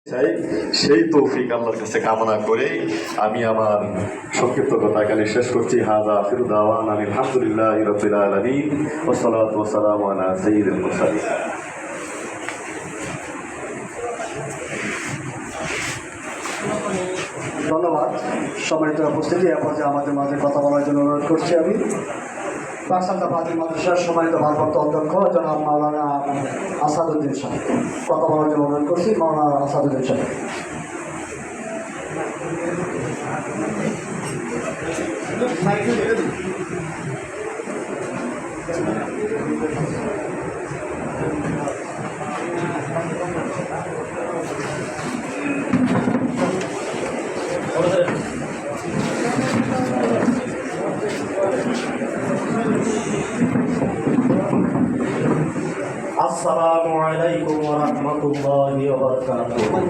চাই সেই তৌফিক আল্লাহর কাছে কামনা করে আমি আমার সংক্ষিপ্ত কথা এখানে শেষ করছি। হাযা আখিরু দাওয়ানা আলহামদুলিল্লাহি রাব্বিল আলামিন ওয়া সলাতু ওয়া সালামু আলা সাইয়্যিদিল মুরসালিন। ধন্যবাদ। সম্মানিত উপস্থিতি, এ পর্যায়ে আমাদের মাঝে কথা বলার জন্য অনুরোধ করছি আমি বাকশালতা ফাজিল মাদ্রাসার সম্মানিত ভারপ্রাপ্ত অধ্যক্ষ জনাব মাওলানা আসাদুদ্দিন সাহেব কথা বলার জন্য অনুরোধ করছি। মাওলানা আসাদুদ্দিন সাহেব। আসসালামু আলাইকুম ওয়া রাহমাতুল্লাহি ওয়া বারাকাতুহু।